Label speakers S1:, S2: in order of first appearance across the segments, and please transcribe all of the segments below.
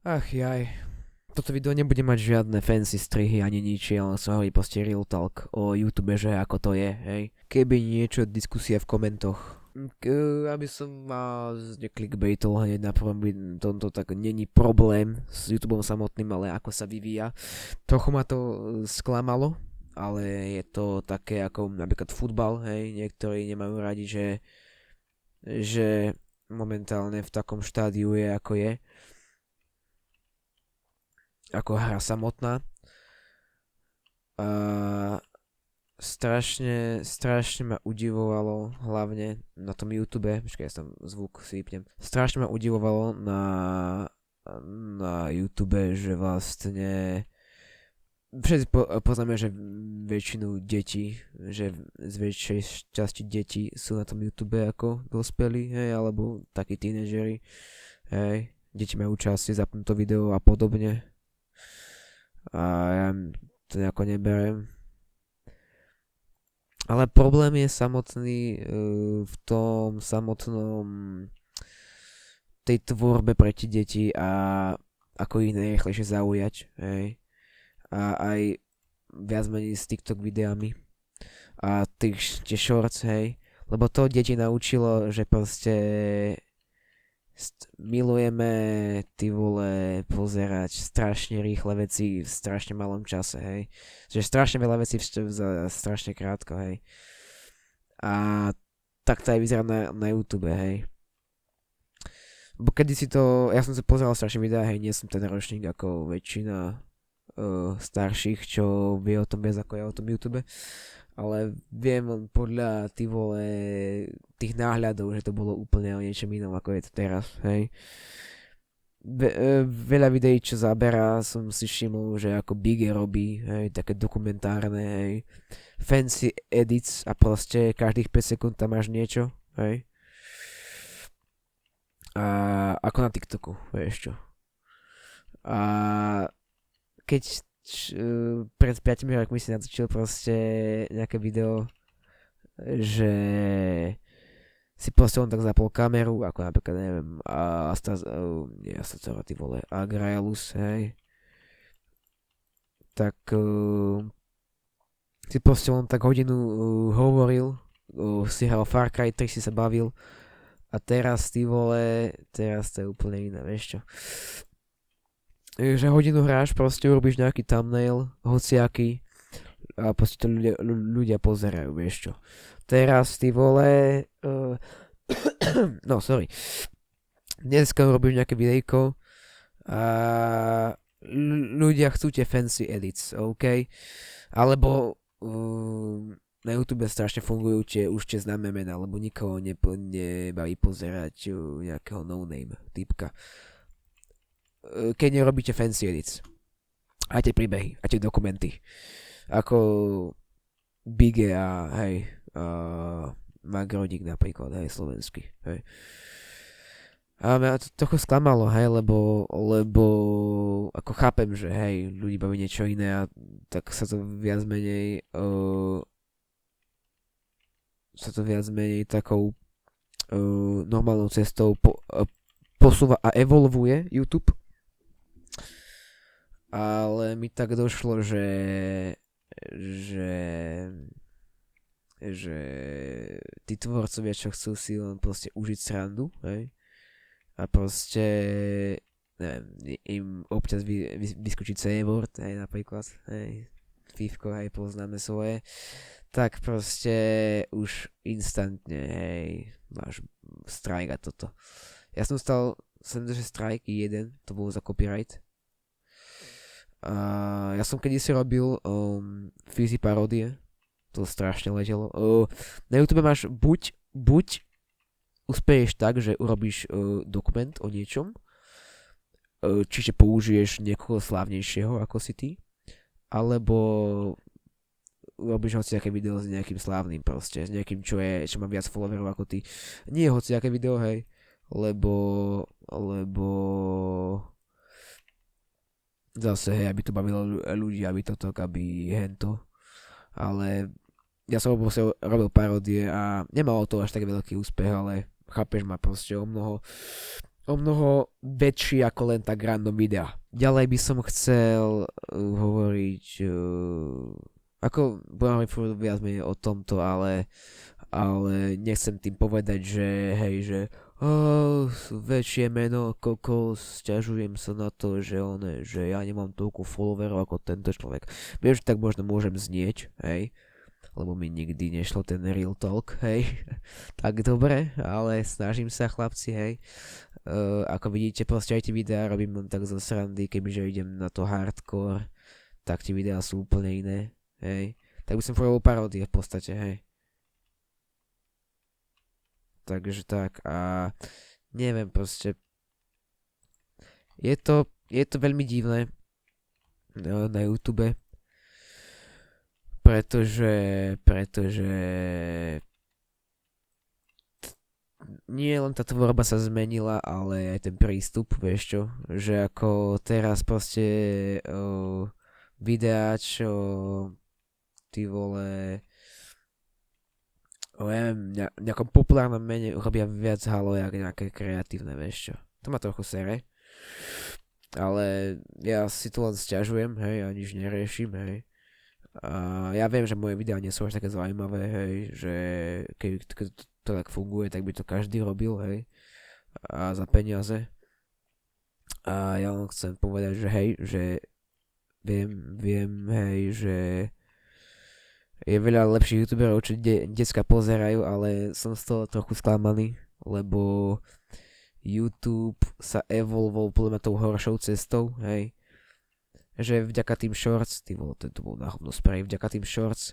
S1: Ach jaj. Toto video nebude mať žiadne fancy strihy ani nič, ale sa hovorí proste real talk o YouTube, že ako to je, hej. Keby niečo, diskusia v komentoch. Aby som vás neklickbaitol hneď na prvom tomto, tak není problém s YouTubeom samotným, ale ako sa vyvíja. Trochu ma to sklamalo, ale je to také ako napríklad futbal, hej. Niektorí nemajú radi, že momentálne v takom štádiu je ako je, ako hra samotná. A strašne ma udivovalo, hlavne na tom YouTube, počkaj, ja tam zvuk si vypnem, strašne ma udivovalo na YouTube, že vlastne všetci poznáme, že väčšinu detí, že z väčšej časti detí sú na tom YouTube ako dospelí, hej, alebo takí tínežeri, hej, deti majú časť si zapnúť to video a podobne. A ja to nejako neberiem. Ale problém je samotný v tom samotnom tej tvorbe pre tie deti a ako ich najrýchlejšie zaujať, hej. A aj viac menej s TikTok videami a tie shorts, hej. Lebo to deti naučilo, že proste milujeme ty vole pozerať strašne rýchle veci v strašne malom čase, hej. Že strašne veľa vecí za strašne krátko, hej. A tak to aj vyzerá na YouTube, hej. Bo kedy si to, ja som sa pozeral strašne videá, hej, nie som ten ročník ako väčšina starších, čo vie o tom viac ako ja o tom YouTube, ale viem podľa ty vole tých náhľadov, že to bolo úplne o niečom inom ako je to teraz, hej. Veľa videí, čo zaberá, som si všimol, že ako Bige robí, hej, také dokumentárne, hej, fancy edits a proste každých 5 sekúnd tam máš niečo, hej. A ako na TikToku, vieš čo. A keď pred 5 rokmi si natočil proste nejaké video, že si proste on tak zapol kameru, ako napríklad, neviem, nie Astazora, ty vole, Agraelus, hej, tak si proste on tak hodinu hovoril, si hral Far Cry 3, si sa bavil a teraz ty vole, teraz to je úplne iné, vieš čo. Že hodinu hráš, proste urobíš nejaký thumbnail, hociaký, a proste to ľudia pozerajú, vieš čo. Teraz ty vole, no sorry, dneska urobíš nejaké videjko a ľudia chcú tie fancy edits, OK? Alebo na YouTube strašne fungujú už tie známe mená, lebo nikoho nebaví pozerať nejakého no-name typka. Keď nerobíte fancy edits. A tie príbehy, a tie dokumenty. Ako Bige a hej, Magrodik napríklad, hej, slovenský, hej. A mňa to trochu sklamalo, hej, lebo ako chápem, že hej, ľudí baví niečo iné a tak sa to viac menej takou normálnou cestou posúva a evolvuje YouTube. Ale mi tak došlo, že že tí tvorcovia, čo chcú si len proste užiť srandu, hej, a proste neviem, im občas vyskočí C-word, hej, napríklad, hej, Fivko, hej, poznáme svoje, tak proste už instantne, hej, máš strike a toto. Ja som že strike jeden, to bolo za copyright. Ja som kedysi robil Fizzy paródie, to strašne letelo. Na YouTube máš buď uspeješ tak, že urobíš dokument o niečom, čiže použiješ niekoho slávnejšieho ako si ty, alebo urobíš hociaké video s nejakým slávnym proste, s nejakým, čo má viac followerov ako ty. Nie hociaké video, hej, lebo zase, hej, aby to bavilo ľudí, aby toto, aby hento. Ale ja som robil paródie a nemalo to až tak veľký úspech, ale chápeš ma proste o mnoho väčší ako len tak random videa. Ďalej by som chcel hovoriť, ako budem hovoriť furt viac menej o tomto, ale nechcem tým povedať, že hej, že väčšie meno, kokos, sťažujem sa na to, že ja nemám toľko followerov ako tento človek. Viem, že tak možno môžem znieť, hej, lebo mi nikdy nešlo ten real talk, hej, tak dobre, ale snažím sa, chlapci, hej. Ako vidíte, proste aj tie videá robím len tak zo srandy, kebyže idem na to hardcore, tak tie videá sú úplne iné, hej. Tak by som robil paródie v podstate, hej. Takže tak a neviem proste. Je to veľmi divné na YouTube, pretože nie len tá tvorba sa zmenila, ale aj ten prístup, vieš čo, že ako teraz proste videá, čo ty vole ja neviem, nejakom populárnom mene robia viac halo jak nejaké kreatívne, vieš čo. To ma trochu sere. Ale ja si to len sťažujem, hej, a nič neriešim, hej. A ja viem, že moje videá nie sú až také zaujímavé, hej, že keď to tak funguje, tak by to každý robil, hej. A za peniaze. A ja len chcem povedať, že hej, že viem, hej, že je veľa lepších youtuberov, čo decka pozerajú, ale som z toho trochu sklamaný, lebo YouTube sa evolvoval podľa mňa tou horšou cestou, hej. Že vďaka tým shorts, ty vole, to bol na hovno spray, vďaka tým shorts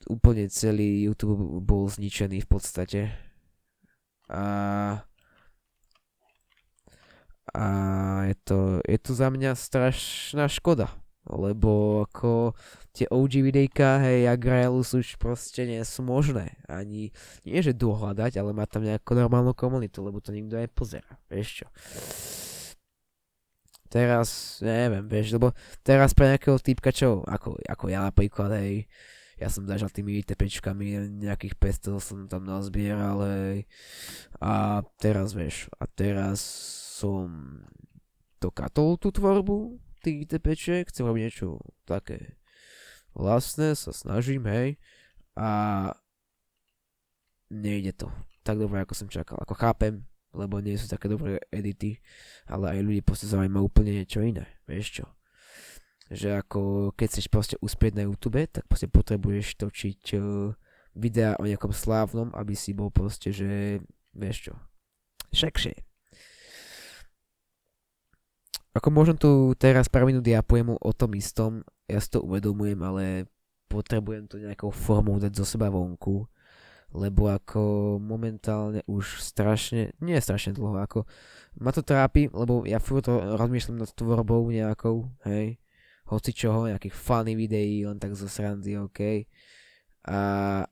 S1: úplne celý YouTube bol zničený v podstate. A je to za mňa strašná škoda, lebo ako tie OG videjka, hej, Agraelu sú už proste nie sú možné. Ani, nie že dohľadať, ale mať tam nejakú normálnu komunitu, lebo to nikto nepozerá, vieš čo. Teraz, neviem, vieš, lebo teraz pre nejakého týpka, čo, ako ja napríklad, hej, ja som začal tými ITPčkami, nejakých 500 som tam nazbieral, hej, a teraz som dokatol tú tvorbu tých ITPček, chcem robiť niečo také vlastné, sa snažím, hej, a nejde to tak dobre, ako som čakal, ako chápem, lebo nie sú také dobré edity, ale aj ľudí proste zaujíma úplne niečo iné, vieš čo. Že ako keď chceš proste uspieť na YouTube, tak proste potrebuješ točiť videá o nejakom slávnom, aby si bol proste, že vieš čo, všakšie. Ako možno tu teraz pár minút ja poviem o tom istom, ja si to uvedomujem, ale potrebujem to nejakou formou dať zo seba vonku, lebo ako momentálne už nie strašne dlho, ako ma to trápi, lebo ja furt rozmýšľam nad tvorbou nejakou, hej, hoci čoho, nejakých funny videí, len tak zo srandy, okej. A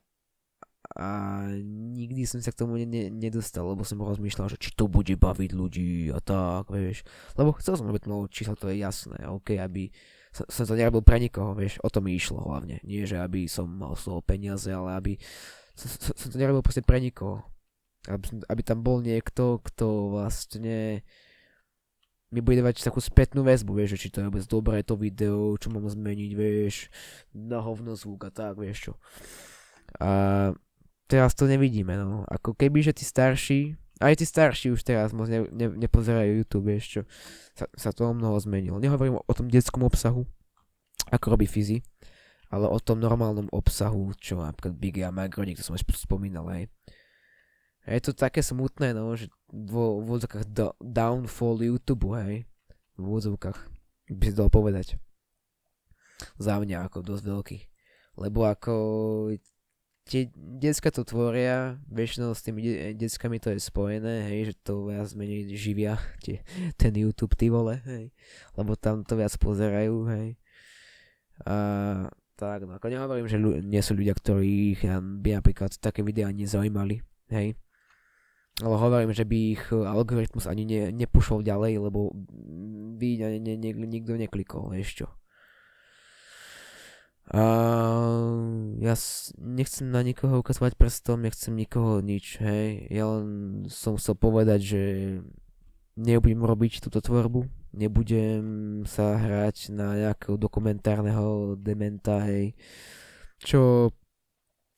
S1: nikdy som sa k tomu nedostal, lebo som rozmýšľal, že či to bude baviť ľudí a tak, vieš. Lebo chcel som robiť malo číslo, to je jasné, ok, aby som to nerobil pre nikoho, vieš, o to mi išlo hlavne. Nie, že aby som mal z toho peniaze, ale aby som to nerobil proste pre nikoho. Aby tam bol niekto, kto vlastne mi bude dávať takú spätnú väzbu, vieš, že či to je vôbec dobré to video, čo mám zmeniť, vieš, na hovno zvuk a tak, vieš čo. A teraz to nevidíme, no. Ako keby, že tí starší, aj tí starší už teraz moc nepozerajú YouTube, vieš čo. Sa to mnoho zmenilo. Nehovorím o tom detskom obsahu, ako robí Fizi, ale o tom normálnom obsahu, čo napríklad Biggie a Magroni, to som už spomínal, hej. A je to také smutné, no, že v úvodzovkách downfall YouTube, hej. V úvodzovkách, by si dal povedať. Za mňa ako dosť veľký. Lebo ako tie decka to tvoria, väčšinou s tými deckami to je spojené, hej, že to viac menej živia ten YouTube, ty vole, hej. Lebo tam to viac pozerajú, hej. A tak, no ako nehovorím, že nie sú ľudia, ktorých by napríklad také videá nezaujímali, hej. Ale hovorím, že by ich algoritmus ani nepušol ďalej, lebo by nikto neklikol, vieš čo. A nechcem na nikoho ukazovať prstom, nechcem nikoho nič, hej. Ja len som chcel povedať, že nebudem robiť túto tvorbu, nebudem sa hrať na nejakého dokumentárneho dementa, hej, čo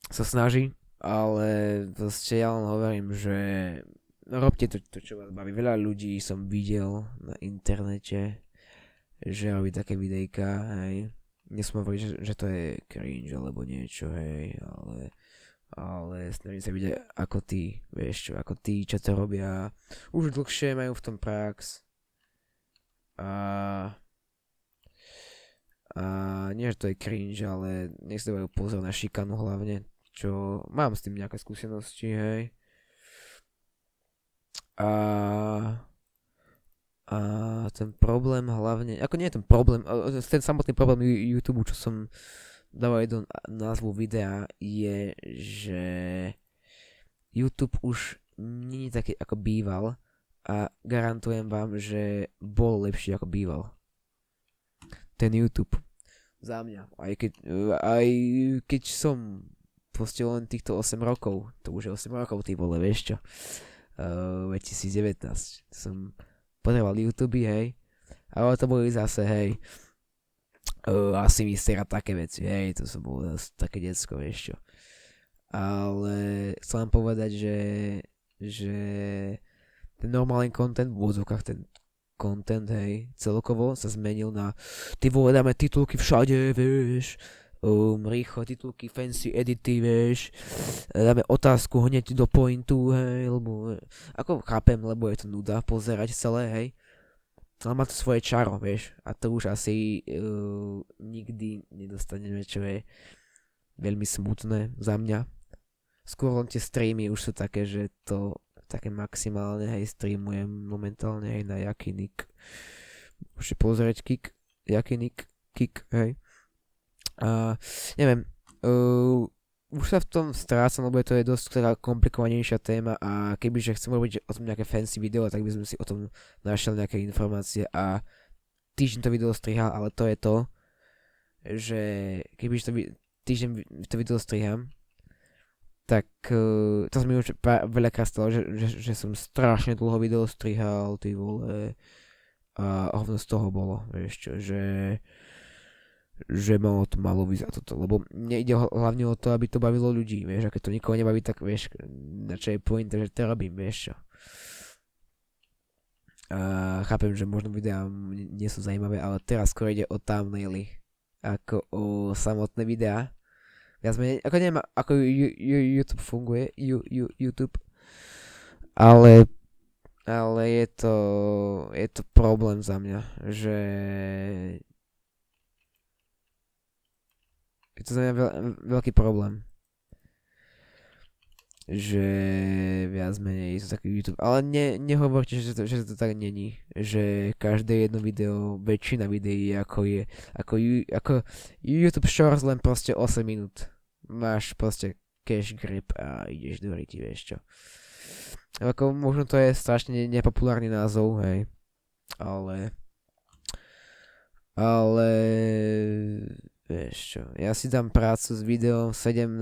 S1: sa snaží, ale proste ja len hovorím, že robte to, čo vás baví. Veľa ľudí som videl na internete, že robí také videjka, hej. Nesmiem hovoriť, že to je cringe alebo niečo, hej, ale snažím sa vidieť ako tí, vieš čo, ako tí, čo to robia už dlhšie, majú v tom prax a a nie, že to je cringe, ale nech si dávajú pozor na šikanu hlavne, čo mám s tým nejaké skúsenosti, hej. A a ten problém hlavne, ako nie je ten problém, ten samotný problém YouTube, čo som dával do názvu videa, je, že YouTube už nie je taký ako býval a garantujem vám, že bol lepší ako býval. Ten YouTube. Za mňa. Aj keď som proste len týchto 8 rokov, to už je 8 rokov, ty vole, vieš čo, 2019 som potreboval YouTube, hej, ale to boli zase, hej, asi Mister a také veci, hej, to som bol zase také decko, vieš čo. Ale chcem povedať, že ten normálny content, v úvodzovkách ten content, hej, celkovo sa zmenil na ty vole, dáme titulky všade, vieš, rýchlo titulky, fancy edity, vieš, dáme otázku hneď do pointu, hej, lebo, ako chápem, lebo je to nuda pozerať celé, hej, ale má to svoje čaro, vieš, a to už asi nikdy nedostaneme, čo je veľmi smutné za mňa. Skôr len tie streamy už sú také, že to také maximálne, hej, streamujem momentálne, hej, na Jakinik. Môžete pozrieť Jakinik, hej. A neviem, už sa v tom strácam, lebo to je dosť teda komplikovanejšia téma a kebyže chcem robiť o tom nejaké fancy video, tak by som si o tom našiel nejaké informácie a týždeň to video strihal, ale to je to, že kebyže týždeň to video striham, tak to sa mi už veľakrát stalo, že som strašne dlho video strihal, ty vole, a hovno z toho bolo, vieš čo, že malo vyzerať toto, lebo mne ide hlavne o to, aby to bavilo ľudí, vieš, a keď to nikoho nebaví, tak vieš, na čo je pointa, že to robím, vieš čo. A chápem, že možno videá nie sú zaujímavé, ale teraz skôr ide o thumbnaily, ako o samotné videá. Viac menej, ako neviem, ako YouTube funguje, YouTube, ale je to problém za mňa, že je to za mňa veľký problém, že viac menej je to taký YouTube, ale nehovorte, že to tak není, že každé jedno video, väčšina videí ako YouTube Shorts len proste 8 minút, máš proste cash grip a ideš do ryti, vieš čo. Ako možno to je strašne nepopulárny názov, hej, ale vieš čo, ja si dám prácu s videom 17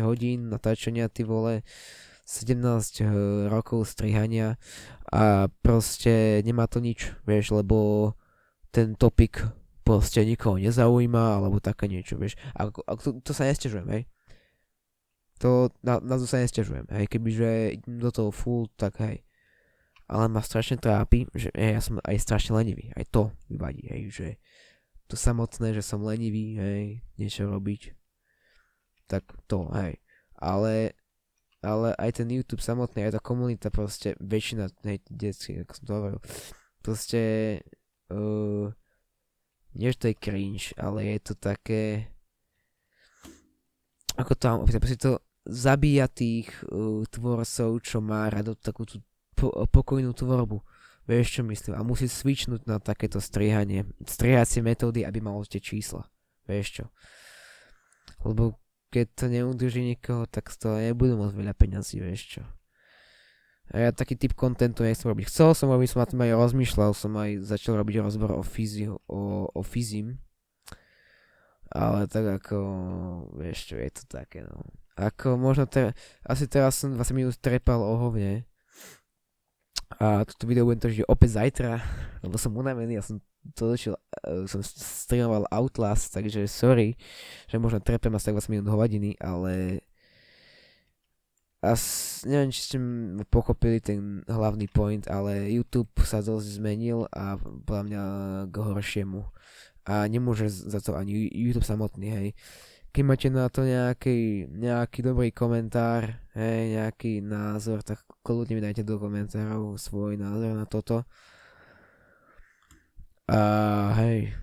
S1: hodín natáčania, ty vole, 17 rokov strihania a proste nemá to nič, vieš, lebo ten topik proste nikoho nezaujíma, alebo také niečo, vieš. A to sa nesťažujem, hej. To na to sa nesťažujem, hej, kebyže idem do toho full, tak hej. Ale ma strašne trápi, že ja som aj strašne lenivý, aj to mi vadí, hej, že to samotné, že som lenivý, hej, niečo robiť, tak to, hej, ale aj ten YouTube samotný, aj tá komunita, proste väčšina, hej, detských, ako som to hovoril, proste, nie, že to je cringe, ale je to také, ako to, proste to zabíja tých tvorcov, čo má rado takú tú pokojnú tvorbu. Vieš, čo myslím? A musí switchnúť na takéto strihacie metódy, aby malo tie čísla. Vieš čo? Lebo keď to neudrží nikoho, tak z toho nebudú môcť veľa peňazí, vieš čo? A ja taký typ kontentu nechcem robiť. Chcel som robiť, som na tým aj rozmýšľal, som aj začal robiť rozbor o fyzim. Ale tak ako, vieš čo, je to také, no. Ako možno asi teraz som 20 minút trepal o hovne. A toto video budem točiť opäť zajtra, lebo som unavený, ja som to došiel, som streamoval Outlast, takže sorry, že možno trepem asi tak 20 minút hovadiny, ale neviem, či ste pochopili ten hlavný point, ale YouTube sa dosť zmenil a podľa mňa k horšiemu. A nemôže za to ani YouTube samotný, hej. Keď máte na to nejaký dobrý komentár, hej, nejaký názor, tak kľudne mi dajte do komentárov svoj názor na toto. A hej,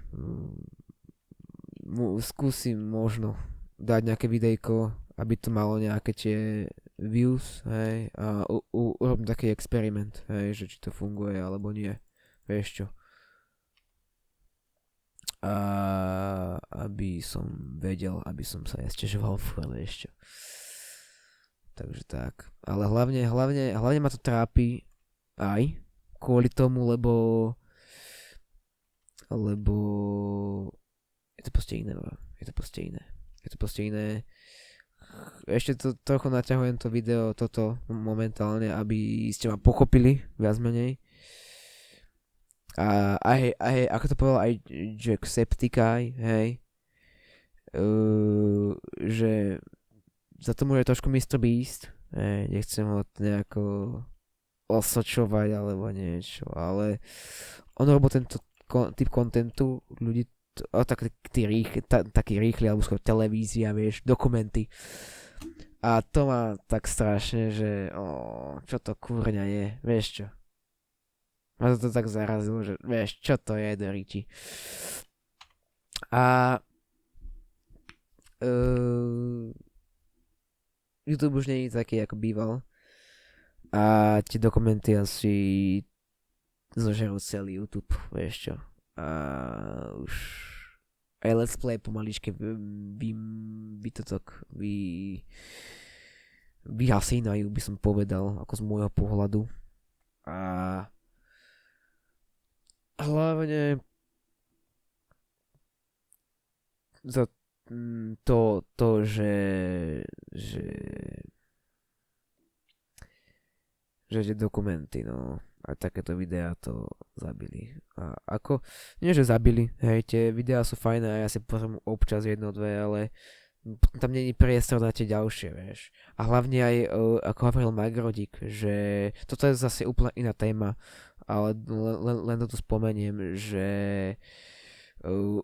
S1: skúsim možno dať nejaké videjko, aby to malo nejaké tie views, hej, a urobím taký experiment, hej, že či to funguje alebo nie, vieš čo. A aby som vedel, aby som sa nesťažoval furt, vieš čo. Takže tak. Ale hlavne ma to trápi aj kvôli tomu, lebo je to proste iné, bro. Je to proste iné. Ešte to trochu naťahujem to video, toto momentálne, aby ste ma pochopili, viac menej. A hej, ako to povedal aj Jacksepticeye, hej, že za to môže trošku Mr. Beast, nechcem ho nejako osočovať alebo niečo, ale on robil tento typ kontentu, ľudí taký rýchly, alebo skôr televízia, vieš, dokumenty. A to má tak strašne, že čo to kurňa je, vieš čo. Ma to tak zarazilo, že vieš, čo to je do ríti. A YouTube už nie je taký, ako býval. A tie dokumenty asi zožerú celý YouTube, vieš čo. A už aj let's play pomaličke vyhasínajú, by som povedal, ako z môjho pohľadu. A hlavne za to že tie dokumenty, no, a takéto videá to zabili. A ako, nie že zabili, hej, tie videá sú fajné a ja si pozriem občas jedno, dve, ale tam není priestor na tie ďalšie, vieš. A hlavne aj, ako hovoril Magrodik, že toto je zase úplne iná téma, ale len to tu spomeniem, že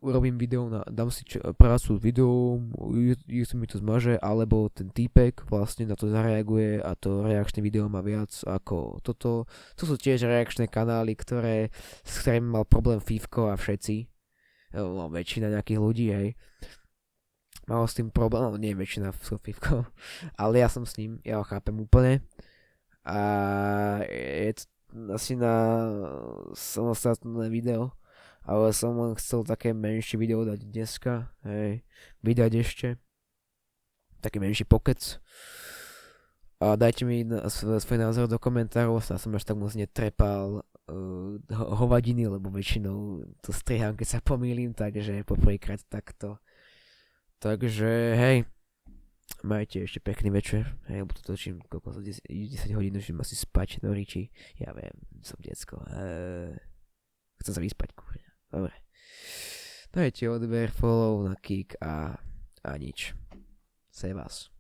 S1: urobím video, dám si prácu s videom, YouTube mi to zmaže, alebo ten týpek vlastne na to zareaguje a to reakčné video má viac ako toto. To sú tiež reakčné kanály, s ktorými mal problém Fivko a všetci. No, väčšina nejakých ľudí, hej. Mal s tým problém, no nie väčšina Fivko, ale ja som s ním, ja ho chápem úplne. A je to asi na samostatné video. Ale som len chcel také menšie video dať dneska, hej, vydať ešte, taký menší pokec. A dajte mi svoj názor do komentárov, sa som až tak moc netrepal hovadiny, lebo väčšinou to strihám, keď sa pomýlim, takže poprvýkrát takto. Takže hej, majte ešte pekný večer, hej, lebo to točím koľko 10 hodín, už idem asi spať do riči, ja viem, som decko, chcem sa vyspať, kúrňa. Dobre. Dajte odber, follow na Kik a nič. Sej vás.